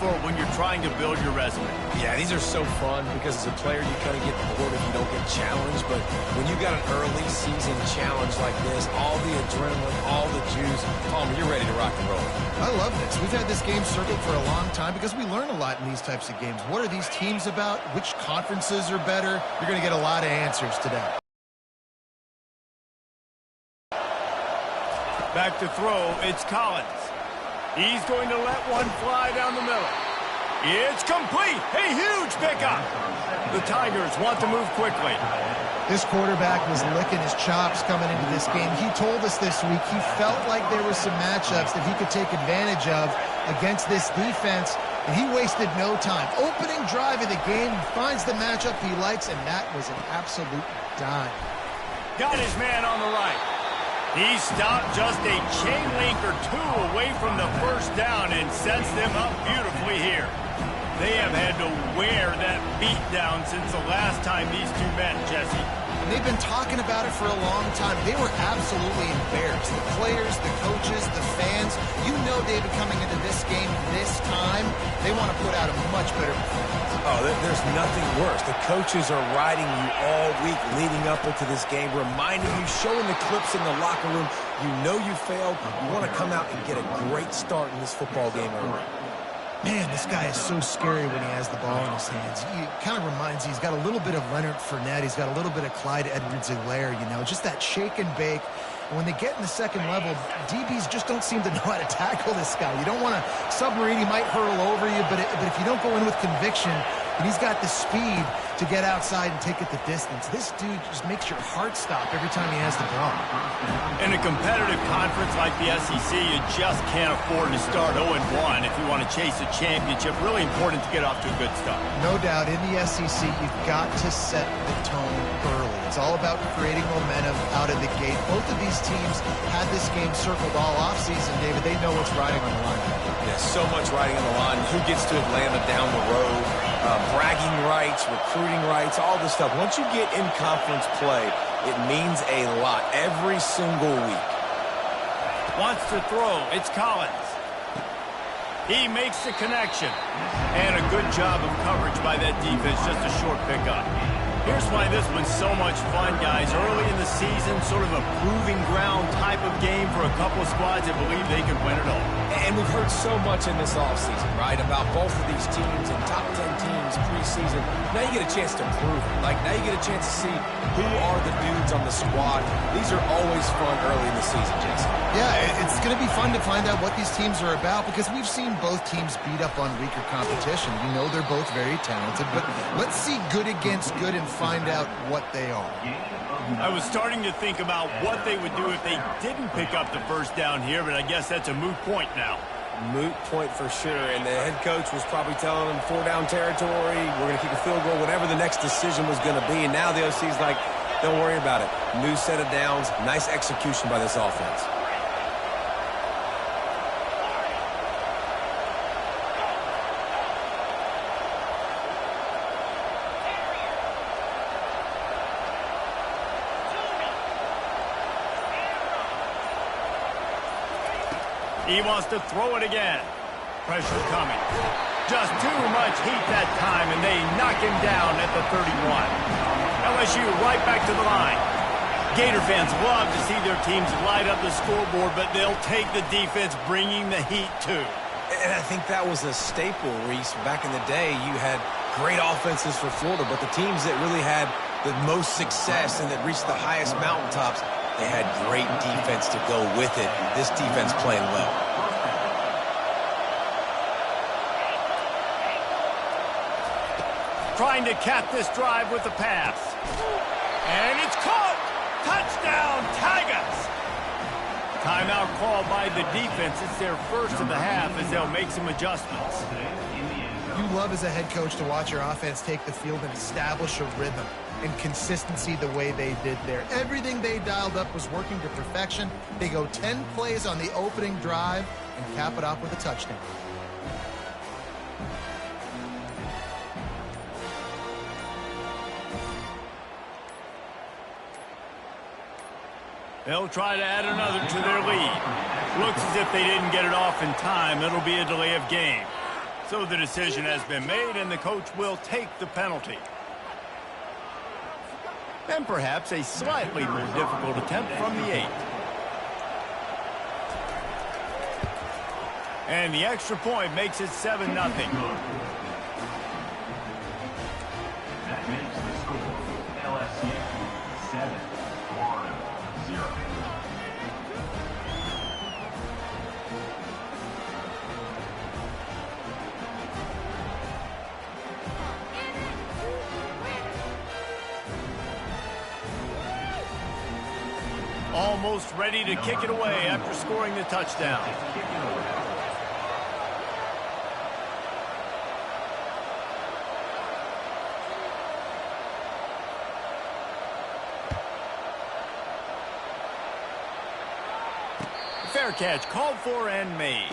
difficult when you're trying to build your resume. Yeah, these are so fun because as a player, you kind of get bored if you don't get challenged. But when you got an early season challenge like this, all the adrenaline, all the juice, Palmer, you're ready to rock and roll. I love this. We've had this game circled for a long time because we learn a lot in these types of games. What are these teams about? Which conferences are better? You're going to get a lot of answers today. Back to throw, it's Collins. He's going to let one fly down the middle. It's complete. A huge pickup. The Tigers want to move quickly. This quarterback was licking his chops coming into this game. He told us this week he felt like there were some matchups that he could take advantage of against this defense, and he wasted no time. Opening drive of the game, he finds the matchup he likes, and that was an absolute dime. Got his man on the right. He stopped just a chain link or two away from the first down and sets them up beautifully here. They have had to wear that beat down since the last time these two met, Jesse. And they've been talking about it for a long time. They were absolutely embarrassed. The players, the coaches, the fans. You know, David, coming into this game this time, they want to put out a much better performance. Oh, there's nothing worse. The coaches are riding you all week leading up into this game, reminding you, showing the clips in the locker room. You know you failed. You want to come out and get a great start in this football game early. Man, this guy is so scary when he has the ball in his hands. He kind of reminds you, he's got a little bit of Leonard Fournette. He's got a little bit of Clyde Edwards-Helaire, you know, just that shake and bake. And when they get in the second level, DBs just don't seem to know how to tackle this guy. You don't want to submarine. He might hurl over you, but if you don't go in with conviction, and he's got the speed to get outside and take it the distance. This dude just makes your heart stop every time he has the ball. In a competitive conference like the SEC, you just can't afford to start 0-1 if you want to chase a championship. Really important to get off to a good start. No doubt, in the SEC, you've got to set the tone early. It's all about creating momentum out of the gate. Both of these teams had this game circled all offseason, David. They know what's riding on the line. Yeah, so much riding on the line. Who gets to Atlanta down the road? Bragging rights, recruiting rights, all this stuff. Once you get in conference play, it means a lot every single week. Wants to throw. It's Collins. He makes the connection. And a good job of coverage by that defense. Just a short pickup. Here's why this one's so much fun, guys. Early in the season, sort of a proving ground type of game for a couple of squads that believe they can win it all. And we've heard so much in this offseason, right, about both of these teams and top 10 teams preseason. Now you get a chance to prove it. Like, now you get a chance to see who are the dudes on the squad. These are always fun early in the season, Jason. Yeah, it's going to be fun to find out what these teams are about because we've seen both teams beat up on weaker competition. We know they're both very talented, but let's see good against good and find out what they are. I was starting to think about what they would do if they didn't pick up the first down here, but I guess that's a moot point now. Moot point for sure, and the head coach was probably telling them 4-down territory, we're going to kick a field goal, whatever the next decision was going to be, and now the OC's like, don't worry about it. New set of downs, nice execution by this offense. He wants to throw it again. Pressure coming. Just too much heat that time, and they knock him down at the 31. LSU right back to the line. Gator fans love to see their teams light up the scoreboard, but they'll take the defense bringing the heat too. And I think that was a staple, Reese. Back in the day, you had great offenses for Florida, but the teams that really had the most success and that reached the highest mountaintops, they had great defense to go with it. This defense playing well. Trying to cap this drive with the pass. And it's caught! Touchdown, Tigers! Timeout called by the defense. It's their first of the half as they'll make some adjustments. You love as a head coach to watch your offense take the field and establish a rhythm and consistency the way they did there. Everything they dialed up was working to perfection. They go 10 plays on the opening drive and cap it off with a touchdown. They'll try to add another to their lead. Looks as if they didn't get it off in time. It'll be a delay of game. So the decision has been made, and the coach will take the penalty. And perhaps a slightly more difficult attempt from the 8. And the extra point makes it 7-0. That makes the score LSU 7, Florida 0. Almost ready to kick it away after scoring the touchdown. Fair catch called for and made.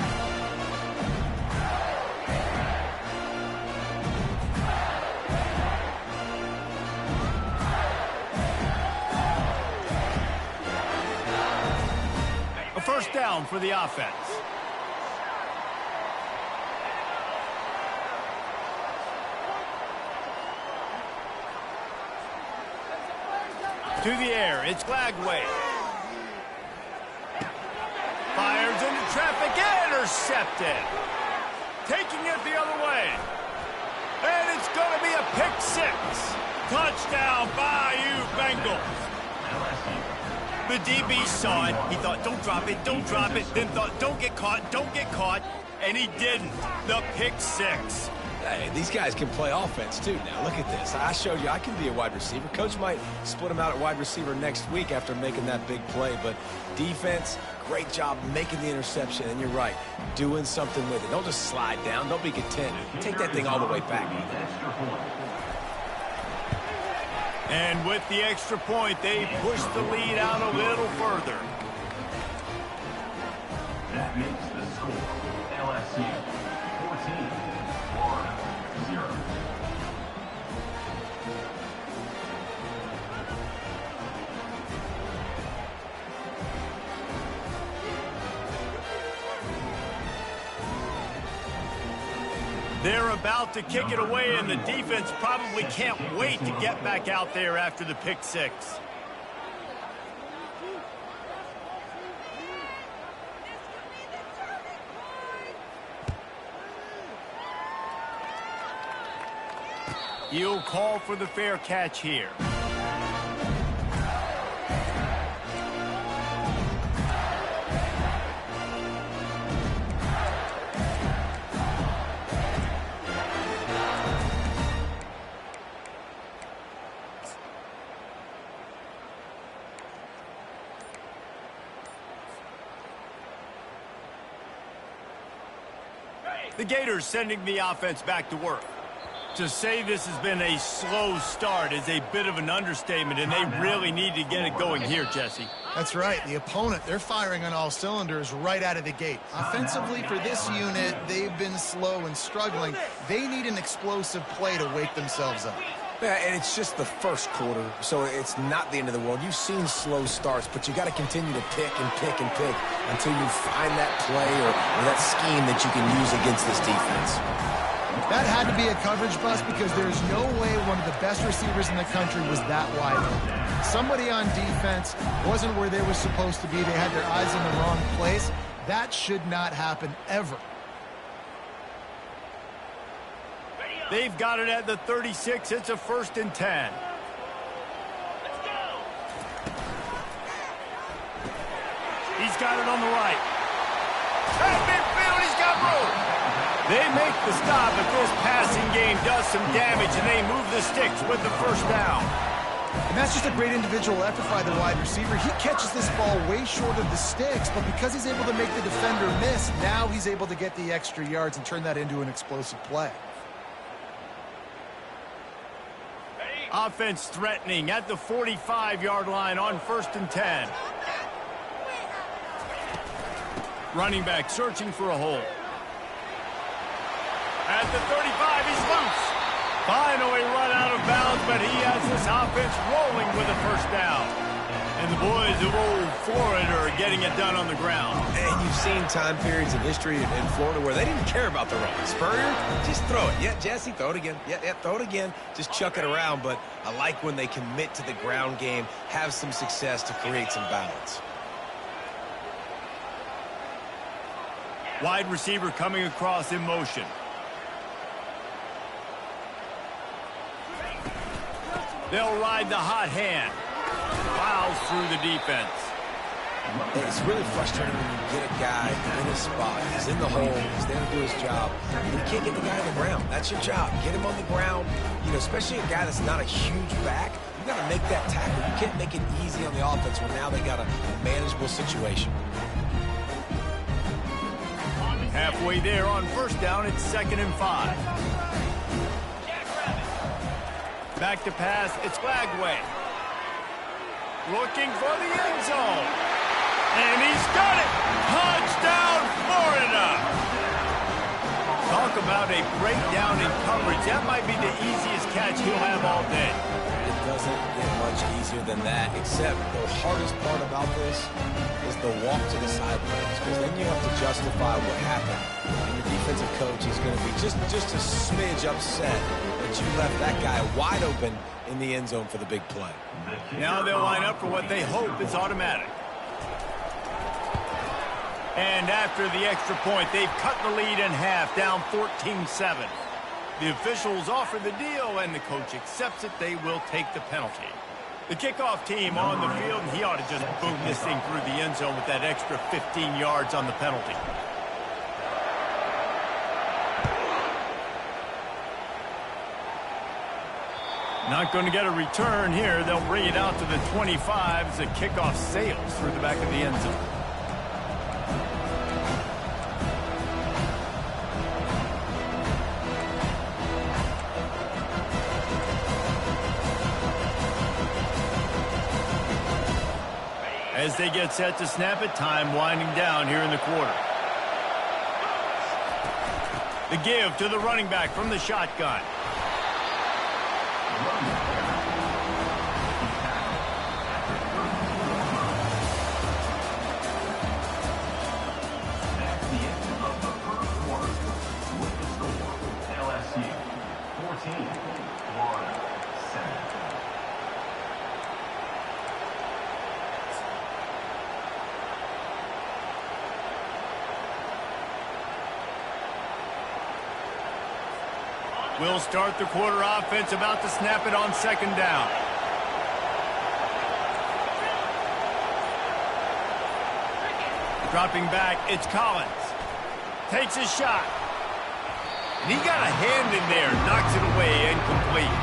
A first down for the offense. To the air, it's Glagway. Fires into traffic, intercepted. Taking it the other way. And it's going to be a pick 6. Touchdown, Bayou Bengals. The DB saw it. He thought, don't drop it, don't drop it. Then thought, don't get caught. And he didn't. The pick 6. Hey, these guys can play offense, too. Now, look at this. I showed you I can be a wide receiver. Coach might split him out at wide receiver next week after making that big play. But defense, great job making the interception. And you're right, doing something with it. Don't just slide down. Don't be content. Take that thing all the way back. And with the extra point, they push the lead out a little further. That makes the score LSU 14, Florida 0. They're about to kick it away, and the defense probably can't wait to get back out there after the pick 6. He'll call for the fair catch here. The Gators sending the offense back to work. To say this has been a slow start is a bit of an understatement, and they really need to get it going here, Jesse. That's right. The opponent, they're firing on all cylinders right out of the gate. Offensively, for this unit, they've been slow and struggling. They need an explosive play to wake themselves up. Yeah, and it's just the first quarter, so it's not the end of the world. You've seen slow starts, but you got to continue to pick and pick and pick until you find that play or that scheme that you can use against this defense. That had to be a coverage bust because there's no way one of the best receivers in the country was that wide open. Somebody on defense wasn't where they were supposed to be. They had their eyes in the wrong place. That should not happen ever. They've got it at the 36. It's a 1st and 10. He's got it on the right. At midfield, he's got room. They make the stop, but this passing game does some damage, and they move the sticks with the first down. And that's just a great individual effort by the wide receiver. He catches this ball way short of the sticks, but because he's able to make the defender miss, now he's able to get the extra yards and turn that into an explosive play. Offense threatening at the 45-yard line on 1st and 10. Running back searching for a hole. At the 35, he's loose. Finally run out of bounds, but he has this offense rolling with a first down. And the boys of old Florida are getting it done on the ground. And you've seen time periods of history in Florida where they didn't care about the run. Spurrier, just throw it. Yeah, Jesse, throw it again. Yeah, throw it again. Just chuck it around. But I like when they commit to the ground game, have some success to create some balance. Wide receiver coming across in motion. They'll ride the hot hand. Plows through the defense. It's really frustrating when you get a guy in a spot. He's in the hole. He's there to do his job. And you can't get the guy on the ground. That's your job. Get him on the ground. You know, especially a guy that's not a huge back. You got to make that tackle. You can't make it easy on the offense when now they got a manageable situation. Halfway there on first down, it's 2nd and 5. Back to pass, it's Lagway. Looking for the end zone. And he's got it! Touchdown, Florida! Talk about a breakdown in coverage. That might be the easiest catch he'll have all day. It doesn't get much easier than that, except the hardest part about this is the walk to the sidelines, because then you have to justify what happened. And your defensive coach is going to be just a smidge upset that you left that guy wide open in the end zone for the big play. Now they'll line up for what they hope is automatic. And after the extra point, they've cut the lead in half, down 14-7. The officials offer the deal, and the coach accepts it. They will take the penalty. The kickoff team on the field, and he ought to just boom this thing through the end zone with that extra 15 yards on the penalty. Not going to get a return here. They'll bring it out to the 25 as the kickoff sails through the back of the end zone. As they get set to snap it, time winding down here in the quarter. The give to the running back from the shotgun. That's the end of the first quarter. With the score, LSU 14, Florida 7. We'll start the quarter offense, about to snap it on 2nd down. Dropping back, it's Collins. Takes a shot. And he got a hand in there, knocks it away, incomplete.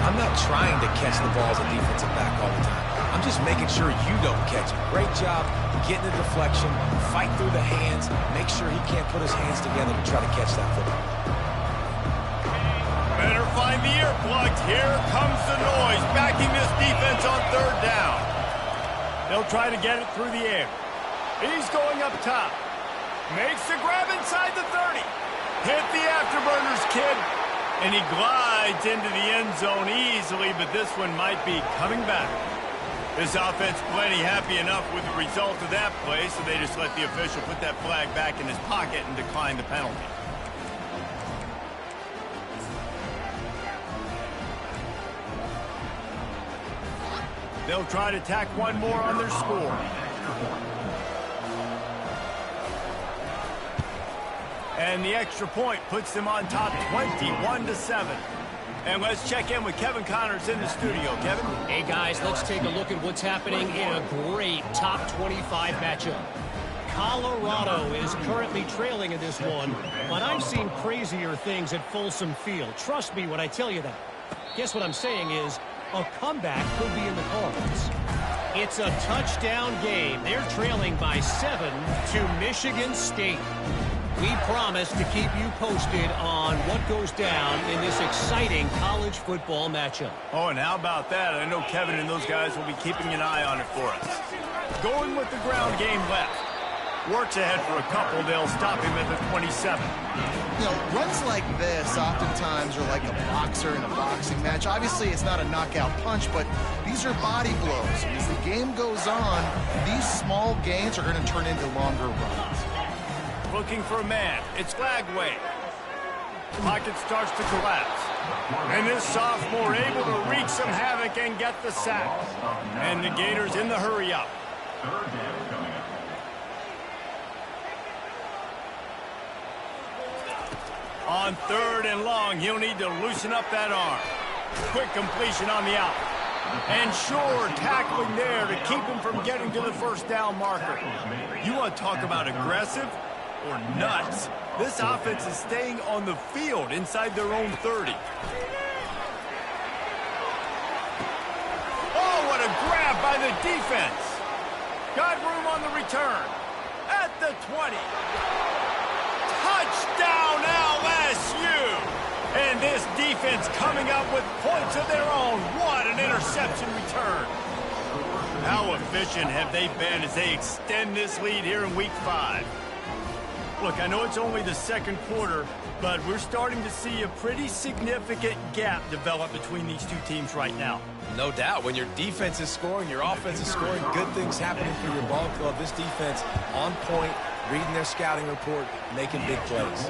I'm not trying to catch the ball as a defensive back all the time. I'm just making sure you don't catch it. Great job getting the deflection, fight through the hands, make sure he can't put his hands together to try to catch that football. Better find the earplugs. Here comes the noise, backing this defense on 3rd down. They'll try to get it through the air. He's going up top. Makes the grab inside the 30. Hit the afterburners, kid. And he glides into the end zone easily, but this one might be coming back. This offense plenty happy enough with the result of that play, so they just let the official put that flag back in his pocket and decline the penalty. They'll try to tack one more on their score. And the extra point puts them on top 21-7. And let's check in with Kevin Connors in the studio. Kevin? Hey, guys, let's take a look at what's happening in a great top 25 matchup. Colorado is currently trailing in this one, but I've seen crazier things at Folsom Field. Trust me when I tell you that. Guess what I'm saying is a comeback could be in the cards. It's a touchdown game. They're trailing by 7 to Michigan State. We promise to keep you posted on what goes down in this exciting college football matchup. Oh, and how about that? I know Kevin and those guys will be keeping an eye on it for us. Going with the ground game left. Works ahead for a couple. They'll stop him at the 27. You know, runs like this oftentimes are like a boxer in a boxing match. Obviously, it's not a knockout punch, but these are body blows. As the game goes on, these small gains are going to turn into longer runs. Looking for a man. It's Flagway. Pocket starts to collapse. And this sophomore able to wreak some havoc and get the sack. And the Gators in the hurry-up. Third down coming up. On 3rd and long, he'll need to loosen up that arm. Quick completion on the out. And sure, tackling there to keep him from getting to the first down marker. You want to talk about aggressive or nuts? This offense is staying on the field inside their own 30. Oh, what a grab by the defense. Got room on the return. At the 20. Touchdown LSU! And this defense coming up with points of their own. What an interception return. How efficient have they been as they extend this lead here in Week 5? Look, I know it's only the second quarter, but we're starting to see a pretty significant gap develop between these two teams right now. No doubt. When your defense is scoring, your offense is scoring, good things happening for your ball club. This defense on point, reading their scouting report, making big plays.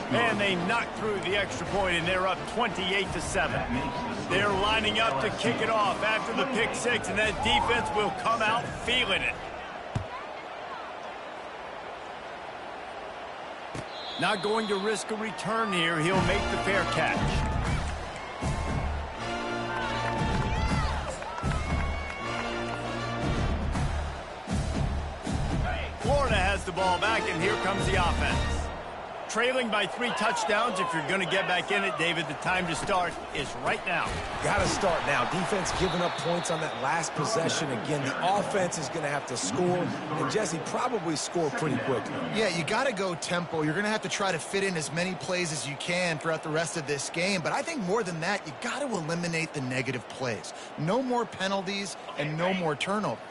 And they knocked through the extra point, and they're up 28-7. They're lining up to kick it off after the pick six, and that defense will come out feeling it. Not going to risk a return here. He'll make the fair catch. Florida has the ball back, and here comes the offense. Trailing by 3 touchdowns. If you're going to get back in it, David, the time to start is right now. Got to start now. Defense giving up points on that last possession. Again, the offense is going to have to score, and Jesse probably score pretty quickly. Yeah, you got to go tempo. You're going to have to try to fit in as many plays as you can throughout the rest of this game. But I think more than that, you got to eliminate the negative plays. No more penalties and no more turnovers.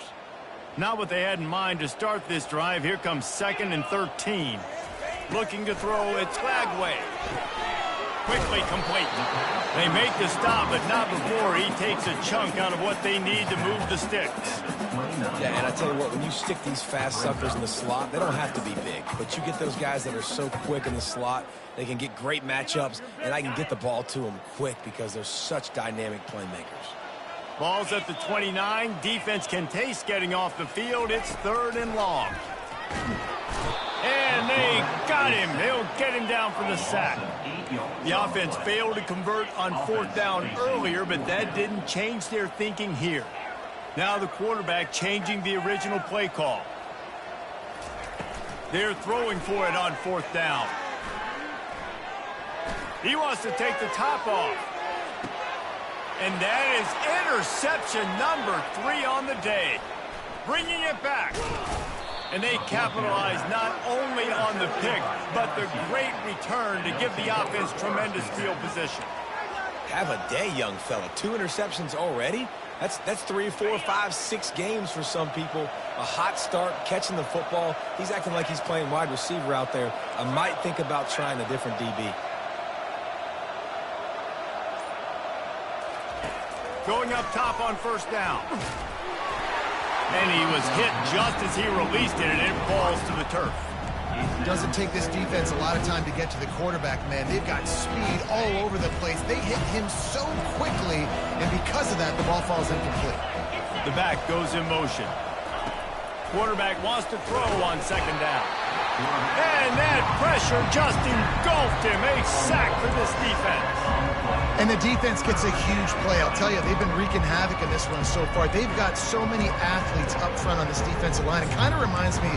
Not what they had in mind to start this drive. Here comes 2nd and 13. Looking to throw, it's Flagway. Quickly complete. They make the stop, but not before he takes a chunk out of what they need to move the sticks. Yeah, and I tell you what, when you stick these fast suckers in the slot, they don't have to be big. But you get those guys that are so quick in the slot, they can get great matchups, and I can get the ball to them quick because they're such dynamic playmakers. Ball's at the 29. Defense can taste getting off the field. It's 3rd and long. And they got him. They'll get him down for the sack. The offense failed to convert on 4th down earlier, but that didn't change their thinking here. Now the quarterback changing the original play call. They're throwing for it on 4th down. He wants to take the top off. And that is interception number 3 on the day. Bringing it back. And they capitalize not only on the pick, but the great return to give the offense tremendous field position. Have a day, young fella. 2 interceptions already? That's 3, 4, 5, 6 games for some people. A hot start, catching the football. He's acting like he's playing wide receiver out there. I might think about trying a different DB. Going up top on 1st down. And he was hit just as he released it, and it falls to the turf. It doesn't take this defense a lot of time to get to the quarterback, man. They've got speed all over the place. They hit him so quickly, and because of that, the ball falls incomplete. The back goes in motion. Quarterback wants to throw on 2nd down. And that pressure just engulfed him. A sack for this defense. And the defense gets a huge play. I'll tell you, they've been wreaking havoc in this one so far. They've got so many athletes up front on this defensive line. It kind of reminds me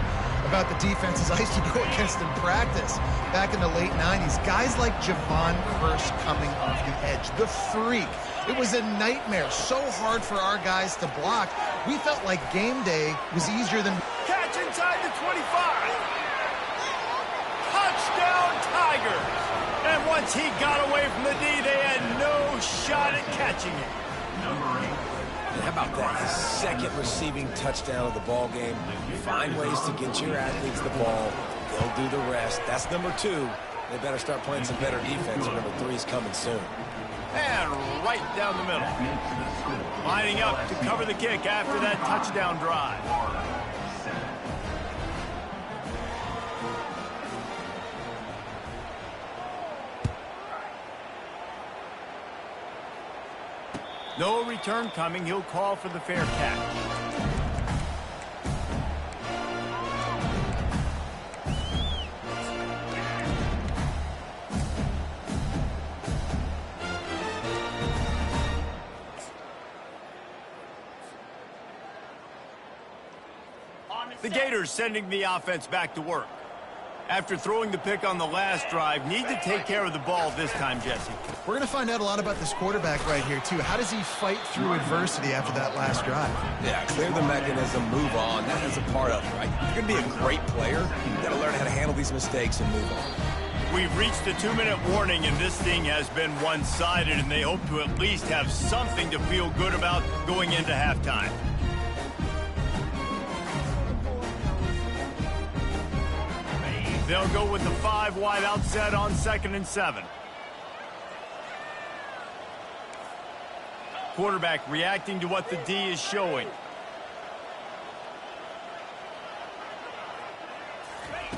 about the defenses I used to go against in practice back in the late 90s. Guys like Javon Curse coming off the edge. The freak. It was a nightmare. So hard for our guys to block. We felt like game day was easier than... Catch inside the 25. Touchdown Tigers. And once he got away from the D, they had no shot at catching it. Number 8, And how about that? His second receiving touchdown of the ball game. Find ways to get your athletes the ball. They'll do the rest. That's number 2. They better start playing some better defense. Number 3 is coming soon. And right down the middle. Lining up to cover the kick after that touchdown drive. No return coming. He'll call for the fair catch. The Gators sending the offense back to work. After throwing the pick on the last drive, need to take care of the ball this time, Jesse. We're going to find out a lot about this quarterback right here, too. How does he fight through adversity after that last drive? Yeah, clear the mechanism, move on. That is a part of it, right? If you're going to be a great player, you've got to learn how to handle these mistakes and move on. We've reached the 2-minute warning, and this thing has been one-sided, and they hope to at least have something to feel good about going into halftime. They'll go with the 5 wide out set on 2nd and 7. Quarterback reacting to what the D is showing.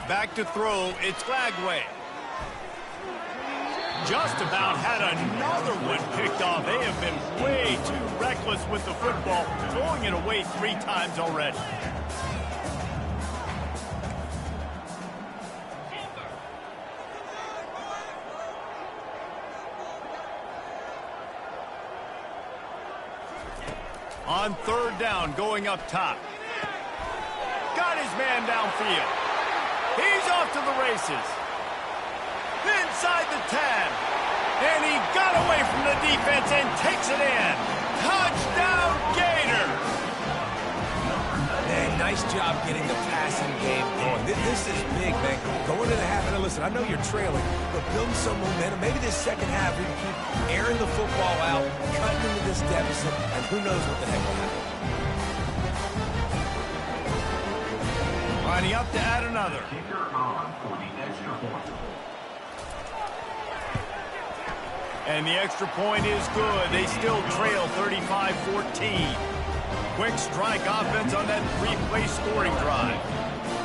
Back to throw, it's Glagway. Just about had another one picked off. They have been way too reckless with the football, throwing it away 3 times already. On 3rd down, going up top. Got his man downfield. He's off to the races. Inside the 10. And he got away from the defense and takes it in. Touchdown, Gators! Man, nice job getting the passing game going. This is big, man. Going into the half, and listen, I know you're trailing, but building some momentum. Maybe this second half, we can keep airing the football out, cutting into this deficit, and who knows what the heck will happen. Lining up to add another. Kicker on for the extra point. And the extra point is good. They still trail 35-14. Quick strike offense on that 3-play scoring drive.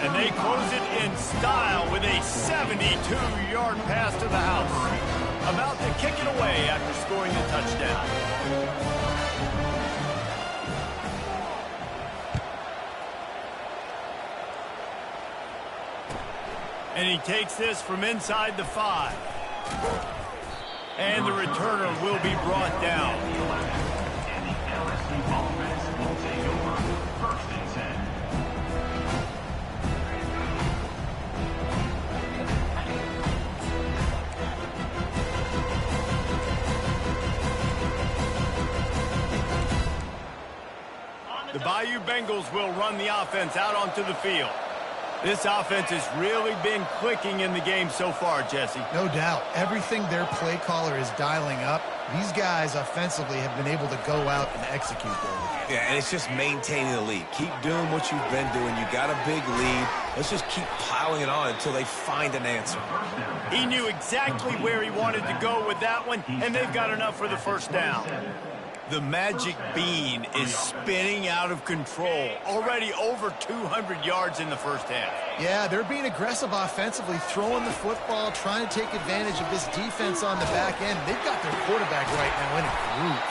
And they close it in style with a 72-yard pass to the house. About to kick it away after scoring the touchdown. And he takes this from inside the 5. And the returner will be brought down. And the LSU offense will take over 1st and 10. The Bayou Bengals will run the offense out onto the field. This offense has really been clicking in the game so far, Jesse. No doubt. Everything their play caller is dialing up, these guys offensively have been able to go out and execute there. Yeah, and it's just maintaining the lead. Keep doing what you've been doing. You got a big lead. Let's just keep piling it on until they find an answer. He knew exactly where he wanted to go with that one, and they've got enough for the 1st down. The magic bean is spinning out of control. Already over 200 yards in the 1st half. Yeah, they're being aggressive offensively, throwing the football, trying to take advantage of this defense on the back end. They've got their quarterback right now in a groove.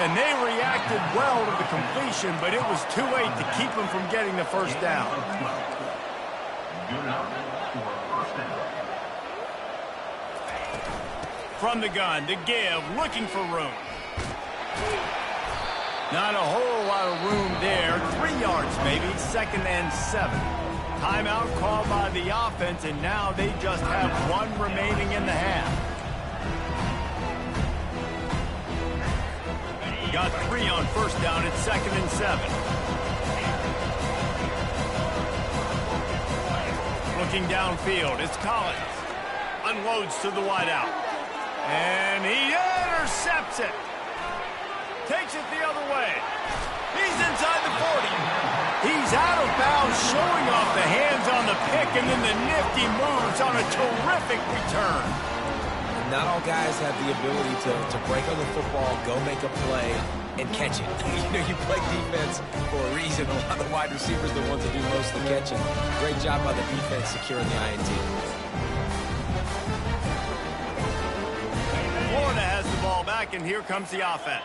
And they reacted well to the completion, but it was too late to keep them from getting the 1st down. Good enough for a 1st down. From the gun, to give, looking for room. Not a whole lot of room there. 3 yards maybe, 2nd and 7. Timeout called by the offense, and now they just have 1 remaining in the half. Got 3 on 1st down at 2nd and 7. Looking downfield, it's Collins. Unloads to the wideout. And he intercepts it. Takes it the other way. He's inside the 40. He's out of bounds, showing off the hands on the pick, and then the nifty moves on a terrific return. Not all guys have the ability to break on the football, go make a play, and catch it. You play defense for a reason. A lot of the wide receivers are the ones that do most of the catching. Great job by the defense securing the INT. Florida has the ball back, and here comes the offense.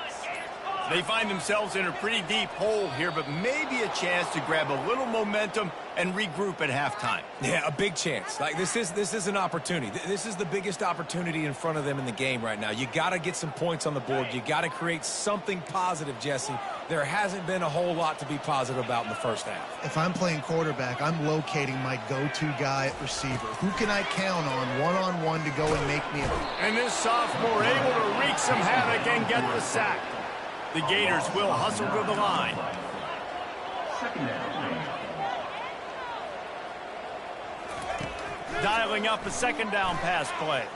They find themselves in a pretty deep hole here, but maybe a chance to grab a little momentum and regroup at halftime. Yeah, a big chance. Like this is an opportunity. This is the biggest opportunity in front of them in the game right now. You got to get some points on the board. You got to create something positive, Jesse. There hasn't been a whole lot to be positive about in the first half. If I'm playing quarterback, I'm locating my go-to guy at receiver. Who can I count on one-on-one to go and make me a... And this sophomore able to wreak some havoc and get the sack. The Gators will hustle to the line. Dialing up a second down pass play.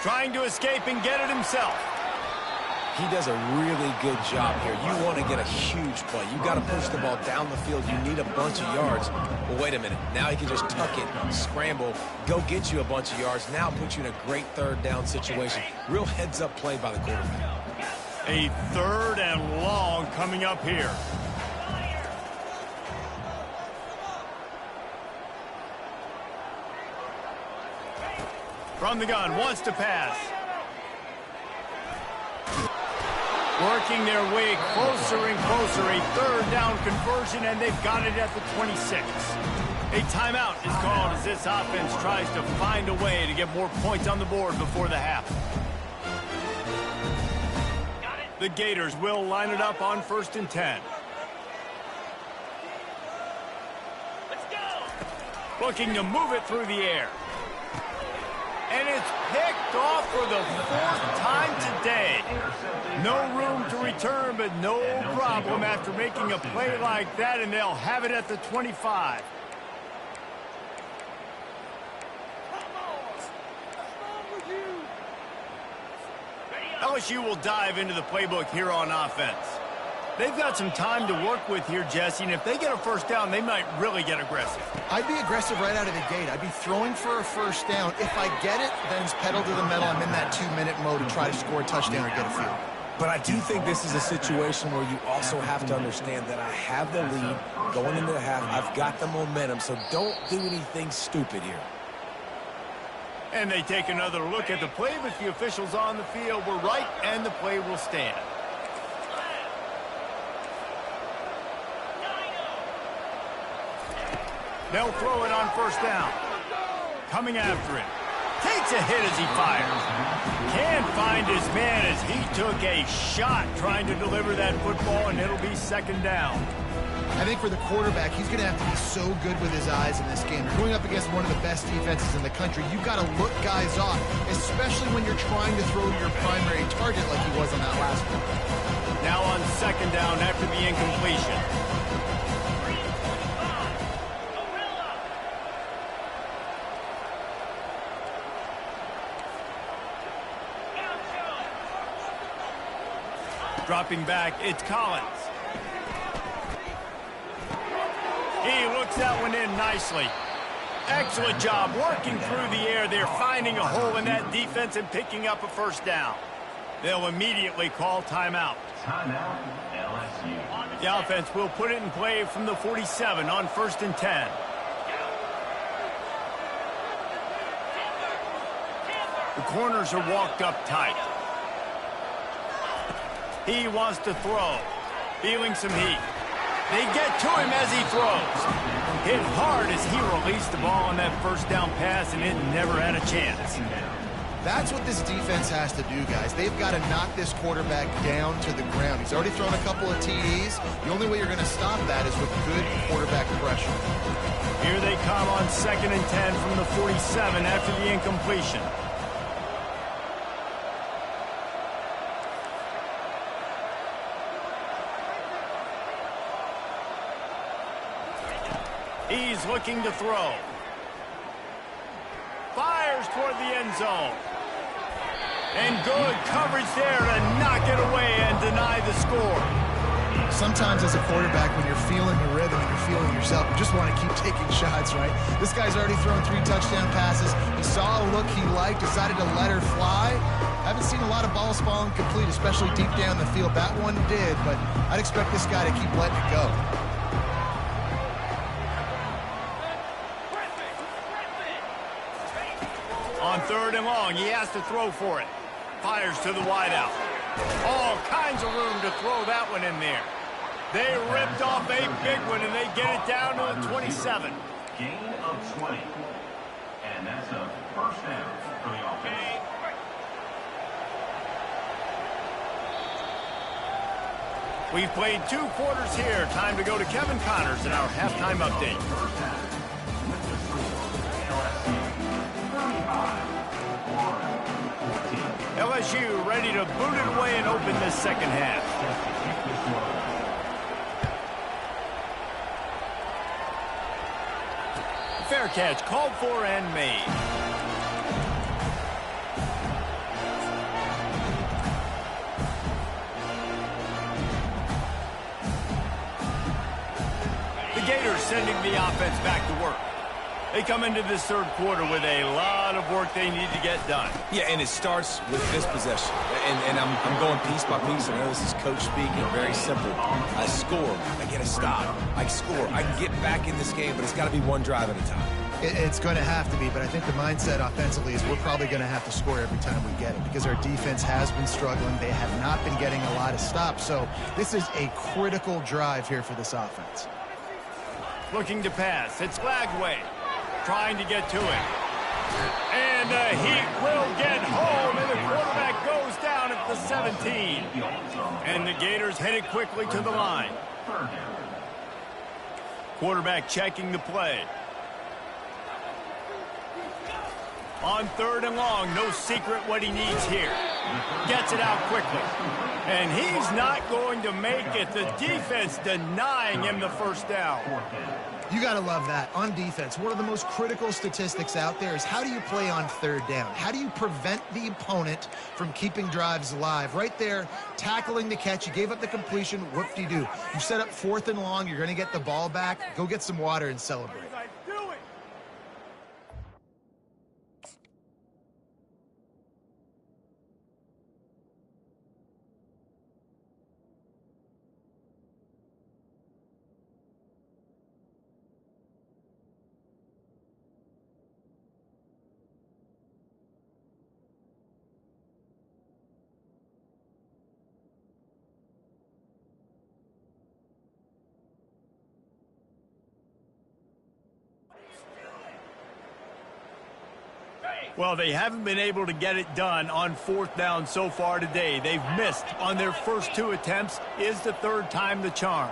Trying to escape and get it himself. He does a really good job here. You want to get a huge play. You got to push the ball down the field. You need a bunch of yards. Well, wait a minute. Now he can just tuck it, scramble, go get you a bunch of yards. Now put you in a great third down situation. Real heads-up play by the quarterback. A third and long coming up here. From the gun, wants to pass. Working their way closer and closer. A third down conversion, and they've got it at the 26. A timeout is called as this offense tries to find a way to get more points on the board before the half. The Gators will line it up on 1st and 10. Let's go. Looking to move it through the air. And it's picked off for the 4th time today. No room to return, but no problem after making a play like that, and they'll have it at the 25. LSU will dive into the playbook here on offense. They've got some time to work with here, Jesse, and if they get a first down, they might really get aggressive. I'd be aggressive right out of the gate. I'd be throwing for a first down. If I get it, then it's pedal to the metal. I'm in that 2-minute mode to try to score a touchdown or get a field. But I do think this is a situation where you also have to understand that I have the lead going into the half. I've got the momentum, so don't do anything stupid here. And they take another look at the play, but the officials on the field were right, and the play will stand. They'll throw it on first down. Coming after it. Takes a hit as he fires. Can't find his man as he took a shot trying to deliver that football, and it'll be second down. I think for the quarterback, he's going to have to be so good with his eyes in this game. You're going up against one of the best defenses in the country. You've got to look guys off, especially when you're trying to throw to your primary target like he was on that last one. Now on second down after the incompletion. Dropping back, it's Collins. He looks that one in nicely. Excellent job working through the air. They're finding a hole in that defense and picking up a first down. They'll immediately call timeout. Timeout, LSU. The offense will put it in play from the 47 on 1st and 10. The corners are walked up tight. He wants to throw. Feeling some heat. They get to him as he throws. Hit hard as he released the ball on that first down pass, and it never had a chance. That's what this defense has to do, guys. They've got to knock this quarterback down to the ground. He's already thrown a couple of TDs. The only way you're going to stop that is with good quarterback pressure. Here they come on 2nd and 10 from the 47 after the incompletion. He's looking to throw. Fires toward the end zone. And good coverage there to knock it away and deny the score. Sometimes as a quarterback, when you're feeling the rhythm and you're feeling yourself, you just want to keep taking shots, right? This guy's already thrown 3 touchdown passes. He saw a look he liked, decided to let her fly. Haven't seen a lot of balls falling complete, especially deep down the field. That one did, but I'd expect this guy to keep letting it go. On 3rd and long, he has to throw for it. Fires to the wideout. All kinds of room to throw that one in there. They ripped off a big one, and they get it down to the 27. Gain of 20. And that's a first down for the offense. We've played 2 quarters here. Time to go to Kevin Connors in our halftime update. First half. With the score, LSU 35, LSU ready to boot it away and open this second half. Fair catch called for and made. The Gators sending the offense back to work. They come into this 3rd quarter with a lot of work they need to get done. Yeah, and it starts with this possession. And I'm going piece by piece. I know this is coach speaking, very simple. I score, I get a stop, I score. I can get back in this game, but it's got to be one drive at a time. It's going to have to be, but I think the mindset offensively is we're probably going to have to score every time we get it because our defense has been struggling. They have not been getting a lot of stops, so this is a critical drive here for this offense. Looking to pass. It's Lagway trying to get to it. And the Heat will get home, and the quarterback goes down at the 17. And the Gators headed quickly to the line. Quarterback checking the play. On 3rd and long, no secret what he needs here. Gets it out quickly. And he's not going to make it. The defense denying him the first down. You got to love that. On defense, one of the most critical statistics out there is how do you play on 3rd down? How do you prevent the opponent from keeping drives alive? Right there, tackling the catch. You gave up the completion. Whoop-de-doo. You set up 4th and long. You're going to get the ball back. Go get some water and celebrate. Well, they haven't been able to get it done on 4th down so far today. They've missed on their first 2 attempts. Is the 3rd time the charm?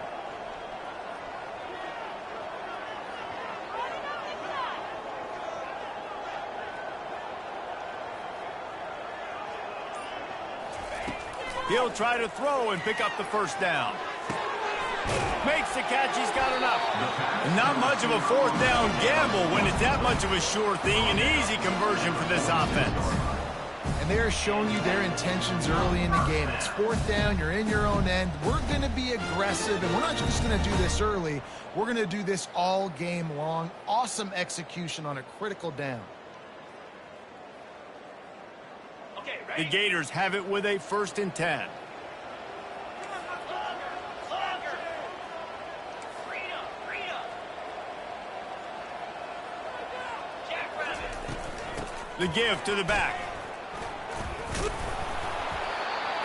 He'll try to throw and pick up the first down. Makes the catch, he's got enough. Not much of a 4th down gamble when it's that much of a sure thing. An easy conversion for this offense. And they're showing you their intentions early in the game. It's 4th down, you're in your own end. We're going to be aggressive, and we're not just going to do this early. We're going to do this all game long. Awesome execution on a critical down. The Gators have it with a 1st and 10. The give to the back.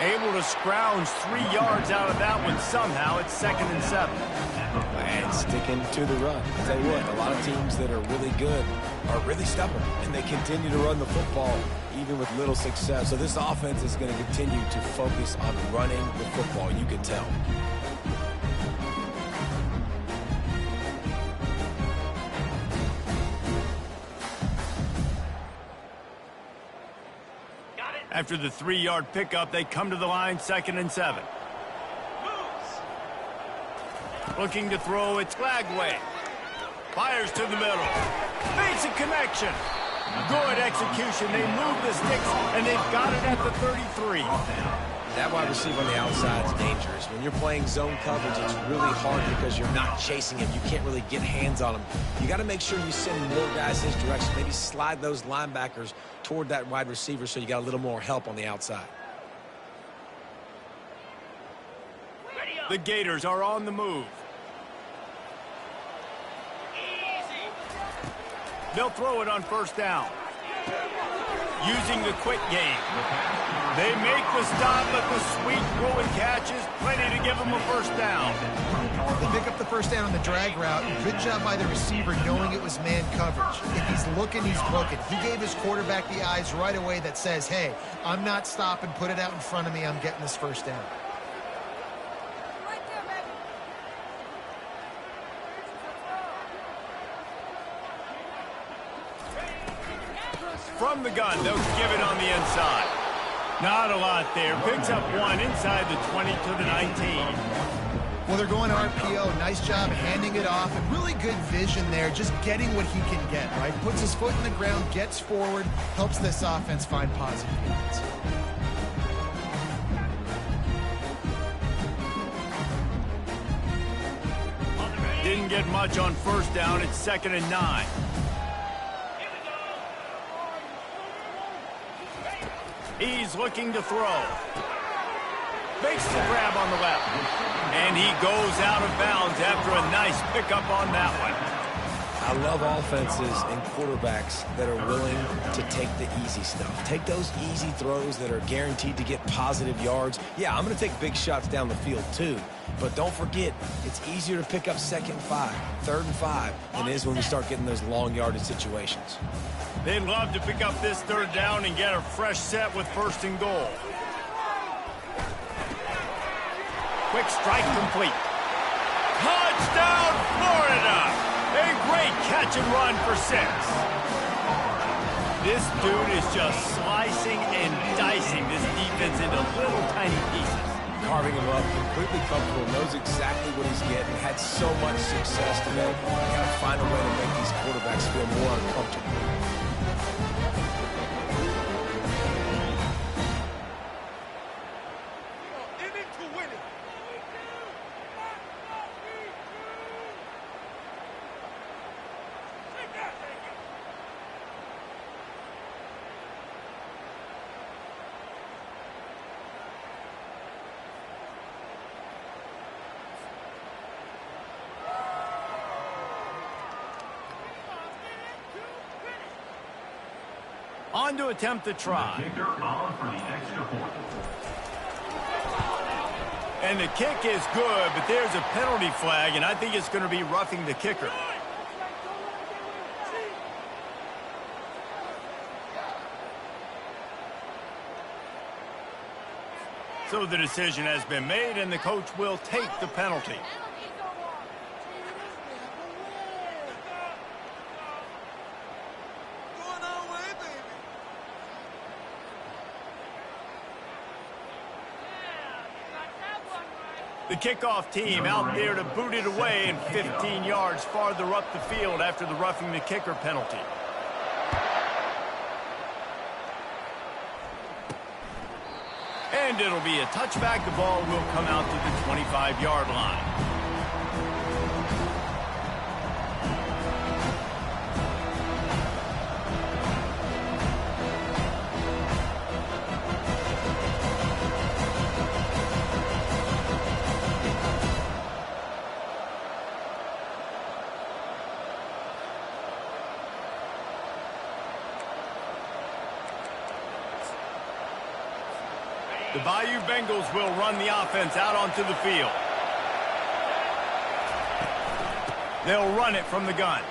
Able to scrounge 3 yards out of that one somehow. It's 2nd and 7. And sticking to the run. I'll tell you what, a lot of teams that are really good are really stubborn, and they continue to run the football even with little success. So this offense is going to continue to focus on running the football. You can tell. After the 3-yard pickup, they come to the line, 2nd and 7. Looking to throw, it's Lagway. Fires to the middle. Makes a connection. Good execution. They move the sticks, and they've got it at the 33. That wide receiver on the outside is dangerous. When you're playing zone coverage, it's really hard because you're not chasing him. You can't really get hands on him. You got to make sure you send more guys his direction. Maybe slide those linebackers toward that wide receiver so you got a little more help on the outside. The Gators are on the move. They'll throw it on first down. Using the quick game. They make the stop, but the sweet throw and catch is plenty to give them a first down. They pick up the first down on the drag route. Good job by the receiver knowing it was man coverage. If he's looking, he's booking. He gave his quarterback the eyes right away that says, hey, I'm not stopping, put it out in front of me, I'm getting this first down. From the gun, they'll give it on the inside. Not a lot there. Picks up one inside the 20 to the 19. Well, they're going RPO. Nice job handing it off. And really good vision there, just getting what he can get, right? Puts his foot in the ground, gets forward, helps this offense find positive units. Didn't get much on first down. It's 2nd and 9. He's looking to throw. Makes the grab on the left. And he goes out of bounds after a nice pickup on that one. I love offenses and quarterbacks that are willing to take the easy stuff. Take those easy throws that are guaranteed to get positive yards. Yeah, I'm going to take big shots down the field too. But don't forget, it's easier to pick up 2nd and 5, 3rd and 5 than it is when we start getting those long yardage situations. They'd love to pick up this 3rd down and get a fresh set with 1st and goal. Quick strike complete. Touchdown, Florida! A great catch and run for 6. This dude is just slicing and dicing this defense into little tiny pieces. Carving him up, completely comfortable, knows exactly what he's getting, had so much success today. You got to find a way to make these quarterbacks feel more uncomfortable. On to attempt the try. Kicker on for the extra point. And the kick is good, but there's a penalty flag, and I think it's going to be roughing the kicker. So the decision has been made, and the coach will take the penalty. The kickoff team out there to boot it away and 15 yards farther up the field after the roughing the kicker penalty. And it'll be a touchback. The ball will come out to the 25-yard line. The Bayou Bengals will run the offense out onto the field. They'll run it from the gun.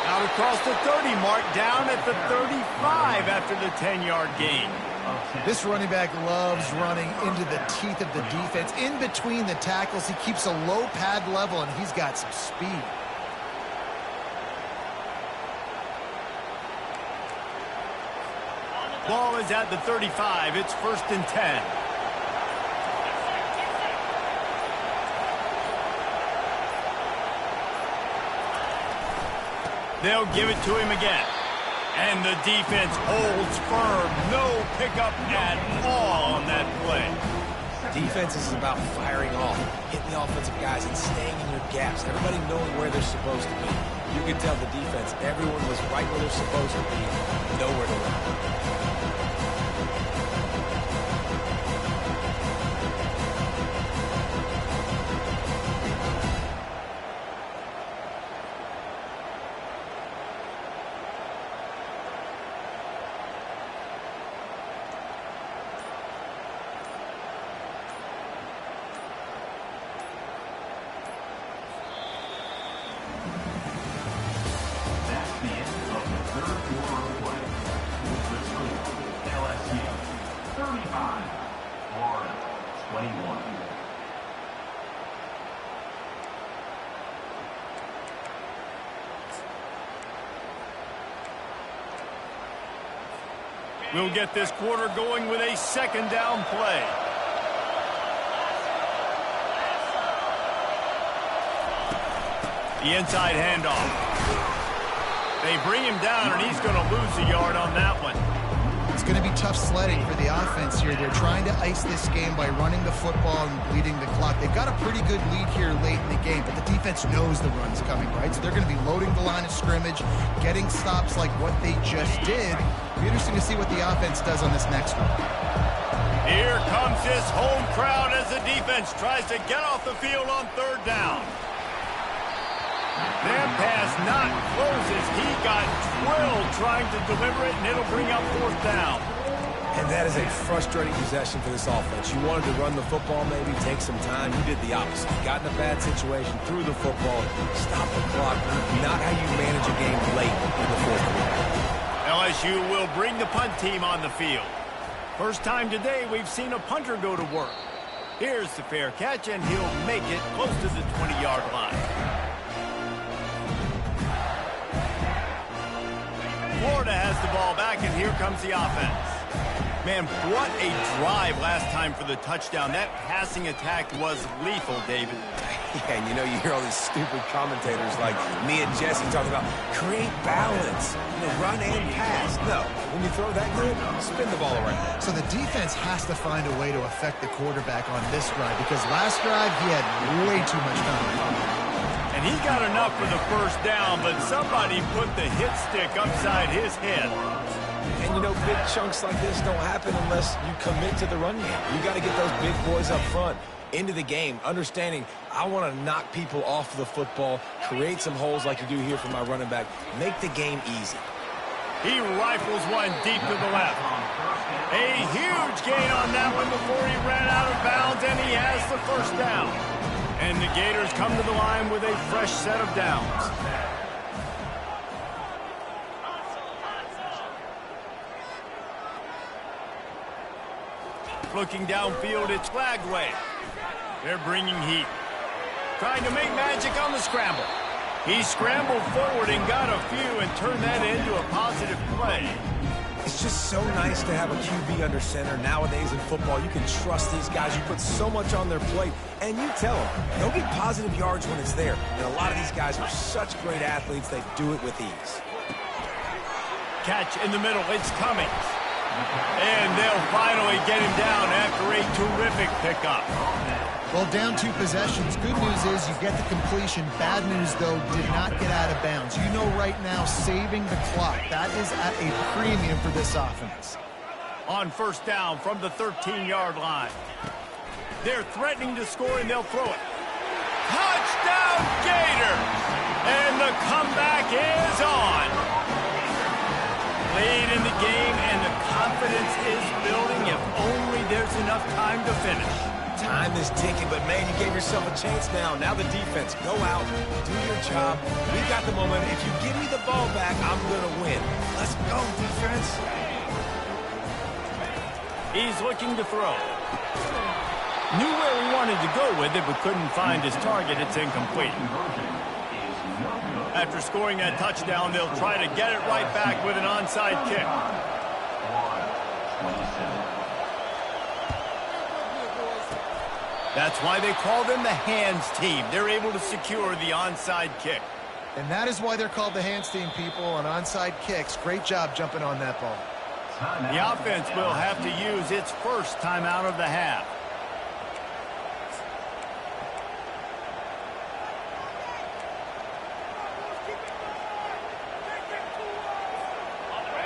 Out across the 30 mark, down at the 35 after the 10-yard gain. This running back loves running into the teeth of the defense. In between the tackles, he keeps a low pad level, and he's got some speed. Ball is at the 35. It's 1st and 10. They'll give it to him again. And the defense holds firm. No pickup at all on that play. Defense is about firing off, hitting the offensive guys, and staying in your gaps. Everybody knowing where they're supposed to be. You can tell the defense, everyone was right where they're supposed to be, nowhere to run. We'll get this quarter going with a second down play. The inside handoff. They bring him down, and he's going to lose a yard on that one. It's going to be tough sledding for the offense here. They're trying to ice this game by running the football and bleeding the clock. They've got a pretty good lead here late in the game, but the defense knows the run's coming, right? So they're going to be loading the line of scrimmage, getting stops like what they just did. It'll be interesting to see what the offense does on this next one. Here comes this home crowd as the defense tries to get off the field on third down. That pass not closes. He got drilled trying to deliver it, and it'll bring up fourth down. And that is a frustrating possession for this offense. You wanted to run the football, maybe take some time. You did the opposite. You got in a bad situation, threw the football, stopped the clock. Not how you manage a game late in the fourth quarter. LSU will bring the punt team on the field. First time today we've seen a punter go to work. Here's the fair catch, and he'll make it close to the 20-yard line. Florida has the ball back, and here comes the offense. Man, what a drive last time for the touchdown. That passing attack was lethal, David. Yeah, and you know, you hear all these stupid commentators like me and Jesse talking about create balance, run and pass. No, when you throw that good, spin the ball around. So the defense has to find a way to affect the quarterback on this drive because last drive he had way too much time. And he got enough for the first down, but somebody put the hit stick upside his head. And, you know, big chunks like this don't happen unless you commit to the run game. You got to get those big boys up front into the game, understanding I want to knock people off the football, create some holes like you do here for my running back, make the game easy. He rifles one deep to the left. A huge gain on that one before he ran out of bounds, and he has the first down. And the Gators come to the line with a fresh set of downs. Looking downfield, it's Flagway. They're bringing heat. Trying to make magic on the scramble. He scrambled forward and got a few and turned that into a positive play. It's just so nice to have a QB under center. Nowadays in football, you can trust these guys. You put so much on their plate, and you tell them, they'll get positive yards when it's there. And a lot of these guys are such great athletes, they do it with ease. Catch in the middle, it's Cummings. And they'll finally get him down after a terrific pickup. Well, down 2 possessions. Good news is you get the completion. Bad news, though, did not get out of bounds. You know right now, saving the clock. That is at a premium for this offense. On first down from the 13-yard line. They're threatening to score, and they'll throw it. Touchdown, Gators! And the comeback is on. Late in the game, and the confidence is building if only there's enough time to finish. Time is ticking, but, man, you gave yourself a chance now. Now the defense, go out, do your job. We got the momentum. If you give me the ball back, I'm going to win. Let's go, defense. He's looking to throw. Knew where he wanted to go with it, but couldn't find his target. It's incomplete. After scoring that touchdown, they'll try to get it right back with an onside kick. That's why they call them the hands team. They're able to secure the onside kick. And that is why they're called the Handstein people on onside kicks. Great job jumping on that ball. The offense will have to use its first timeout of the half.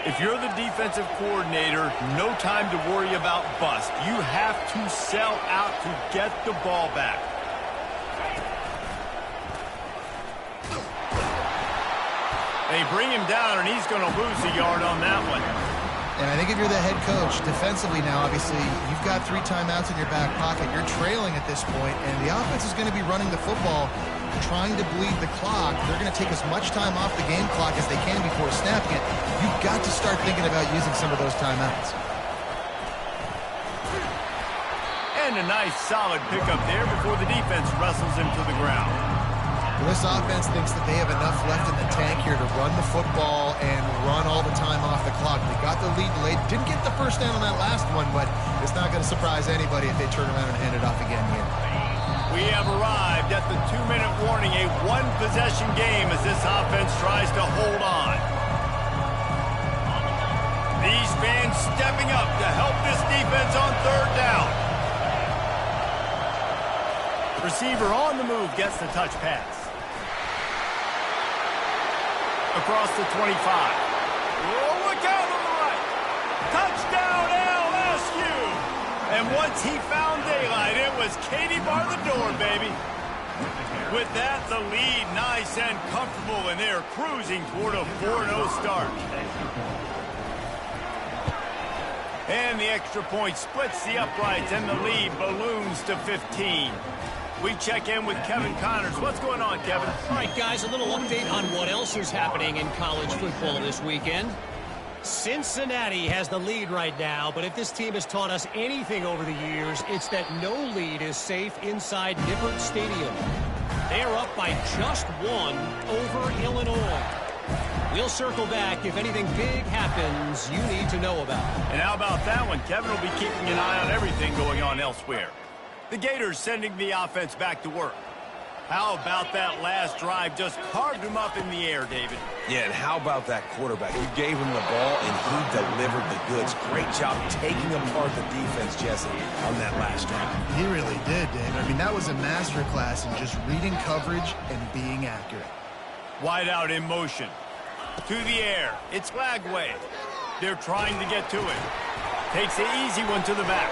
If you're the defensive coordinator, no time to worry about bust. You have to sell out to get the ball back. They bring him down, and he's going to lose a yard on that one. And I think if you're the head coach, defensively now, obviously, you've got 3 timeouts in your back pocket. You're trailing at this point, and the offense is going to be running the football, trying to bleed the clock. They're going to take as much time off the game clock as they can before snapping it. You've got to start thinking about using some of those timeouts. And a nice, solid pickup there before the defense wrestles him to the ground. Well, this offense thinks that they have enough left in the tank here to run the football and run all the time off the clock. They got the lead late. Didn't get the first down on that last one, but it's not going to surprise anybody if they turn around and hand it off again here. We have arrived at the 2-minute warning, a one-possession game as this offense tries to hold on. These fans stepping up to help this defense on 3rd down. Receiver on the move gets the touch pass. Across the 25. Oh, look out on the right. Touchdown LSU. And once he found daylight, it was Katie bar the door, baby. With that, the lead nice and comfortable, and they're cruising toward a 4-0 start. And the extra point splits the uprights, and the lead balloons to 15. We check in with Kevin Connors. What's going on, Kevin? All right, guys, a little update on what else is happening in college football this weekend. Cincinnati has the lead right now, but if this team has taught us anything over the years, it's that no lead is safe inside Nippert Stadium. They are up by just 1 over Illinois. We'll circle back if anything big happens you need to know about. And how about that one? Kevin will be keeping an eye on everything going on elsewhere. The Gators sending the offense back to work. How about that last drive? Just carved him up in the air, David. Yeah, and how about that quarterback? You gave him the ball, and he delivered the goods. Great job taking apart the defense, Jesse, on that last drive. He really did, Dave. I mean, that was a masterclass in just reading coverage and being accurate. Wide out in motion. To the air. It's Lagway. They're trying to get to it. Takes the easy one to the back.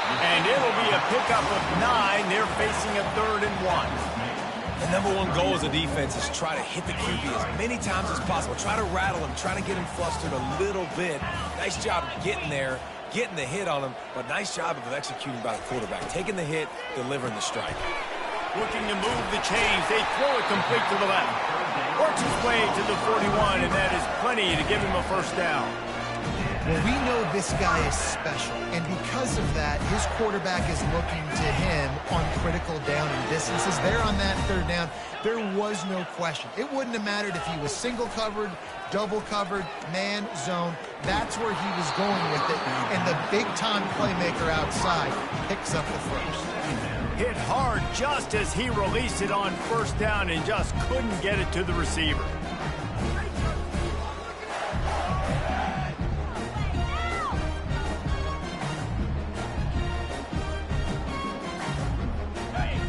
And it'll be a pickup of 9. They're facing a 3rd and 1. The number 1 goal as a defense is try to hit the QB as many times as possible. Try to rattle him, try to get him flustered a little bit. Nice job getting there, getting the hit on him, but nice job of executing by the quarterback. Taking the hit, delivering the strike. Looking to move the chains. They throw it complete to the left. Works his way to the 41, and that is plenty to give him a first down. Well, we know this guy is special, and because of that, his quarterback is looking to him on critical down and distances. There on that 3rd down, there was no question. It wouldn't have mattered if he was single covered, double covered, man, zone. That's where he was going with it, and the big-time playmaker outside picks up the first. Hit hard just as he released it on 1st down and just couldn't get it to the receiver.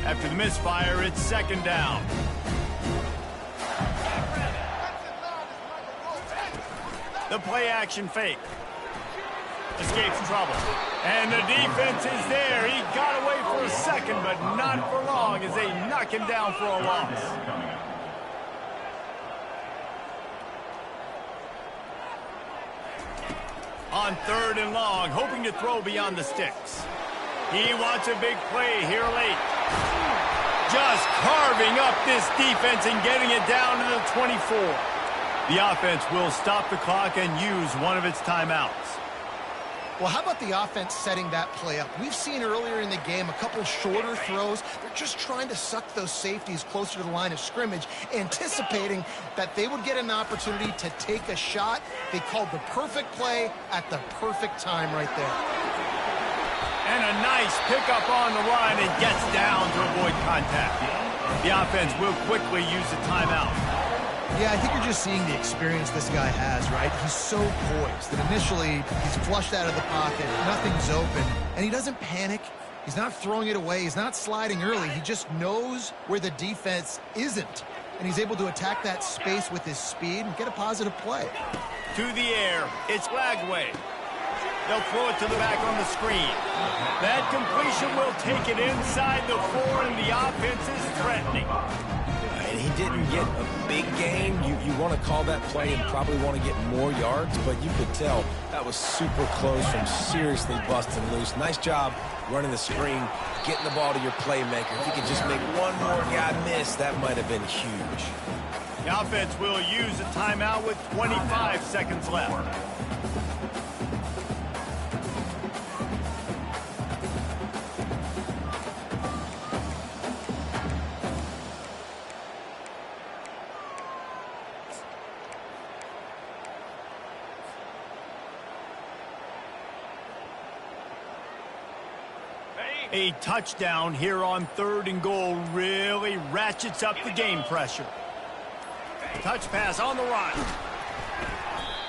After the misfire, it's 2nd down. The play action fake. Escapes trouble. And the defense is there. He got away for a second, but not for long as they knock him down for a loss. On 3rd and long, hoping to throw beyond the sticks. He wants a big play here late. Just carving up this defense and getting it down to the 24. The offense will stop the clock and use one of its timeouts. Well, how about the offense setting that play up? We've seen earlier in the game a couple shorter throws. They're just trying to suck those safeties closer to the line of scrimmage, anticipating that they would get an opportunity to take a shot. They called the perfect play at the perfect time right there. And a nice pickup on the line and gets down to avoid contact. The offense will quickly use the timeout. Yeah, I think you're just seeing the experience this guy has, right? He's so poised that initially he's flushed out of the pocket, nothing's open, and he doesn't panic. He's not throwing it away. He's not sliding early. He just knows where the defense isn't, and he's able to attack that space with his speed and get a positive play. To the air, it's Lagway. They'll throw it to the back on the screen. That completion will take it inside the 4, and the offense is threatening. And he didn't get a big gain. You want to call that play and probably want to get more yards, but you could tell that was super close from seriously busting loose. Nice job running the screen, getting the ball to your playmaker. If you could just make one more guy miss, that might have been huge. The offense will use a timeout with 25 seconds left. A touchdown here on 3rd and goal really ratchets up the game pressure. Touch pass on the run.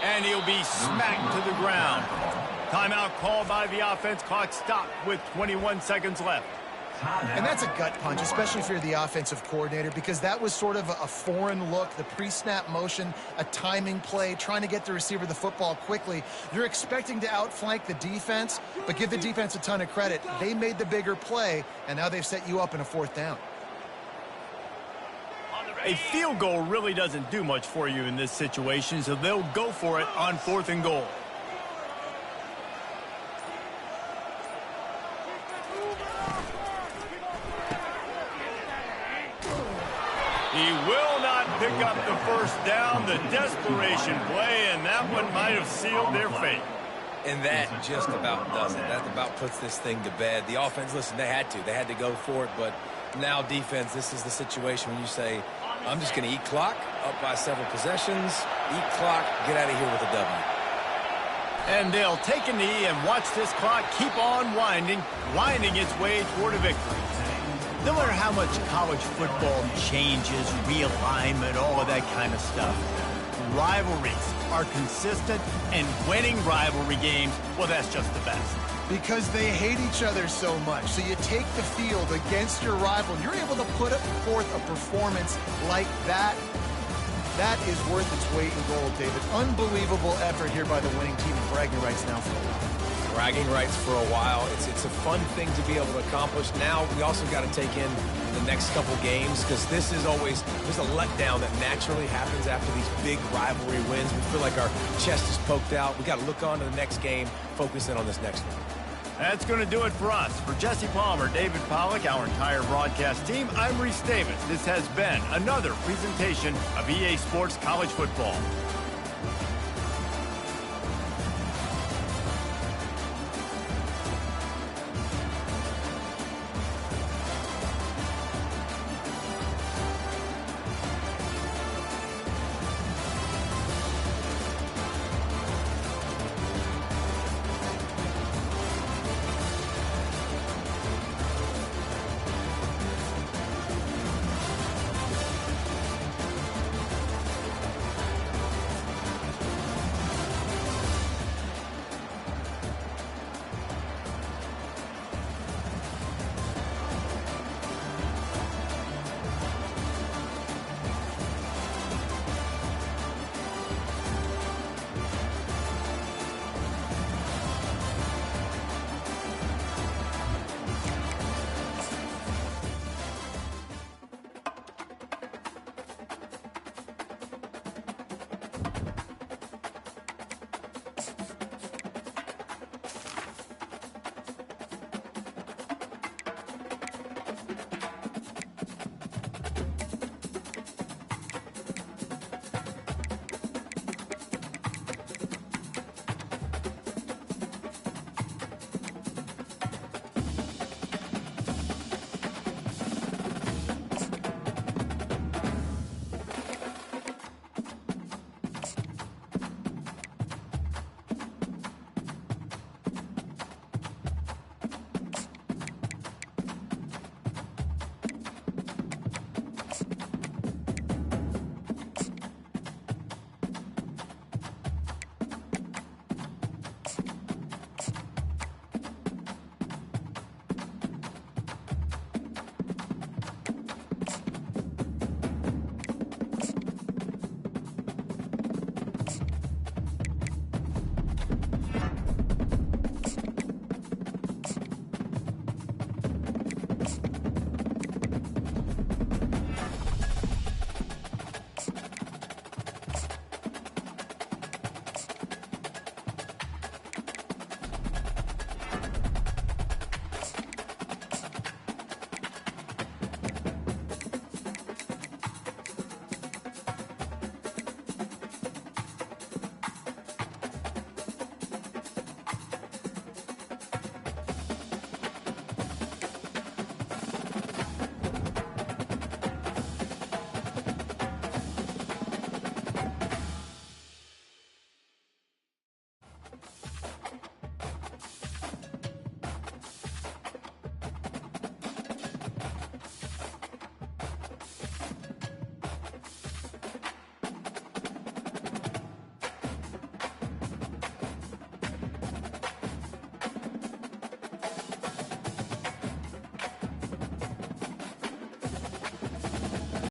And he'll be smacked to the ground. Timeout called by the offense. Clock stopped with 21 seconds left. And that's a gut punch, especially if you're the offensive coordinator, because that was sort of a foreign look, the pre-snap motion, a timing play, trying to get the receiver the football quickly. You're expecting to outflank the defense, but give the defense a ton of credit. They made the bigger play, and now they've set you up in a 4th down. A field goal really doesn't do much for you in this situation, so they'll go for it on 4th and goal. He will not pick up the 1st down. The desperation play, and that one might have sealed their fate. And that just about does it. That about puts this thing to bed. The offense, listen, they had to go for it, but now defense, this is the situation when you say, I'm just going to eat clock, up by several possessions, eat clock, get out of here with a W. And they'll take a knee and watch this clock keep on winding its way toward a victory. No matter how much college football changes, realignment, all of that kind of stuff, rivalries are consistent, and winning rivalry games, well, that's just the best. Because they hate each other so much. So you take the field against your rival, and you're able to put forth a performance like that. That is worth its weight in gold, David. Unbelievable effort here by the winning team, and bragging rights now for a while. Bragging rights for a while. It's a fun thing to be able to accomplish. Now we also got to take in the next couple games, because this is always, there's a letdown that naturally happens after these big rivalry wins. We feel like our chest is poked out. We got to look on to the next game, focus in on this next one. That's going to do it for us. For Jesse Palmer, David Pollack, our entire broadcast team, I'm Reese Davis. This has been another presentation of EA Sports College Football.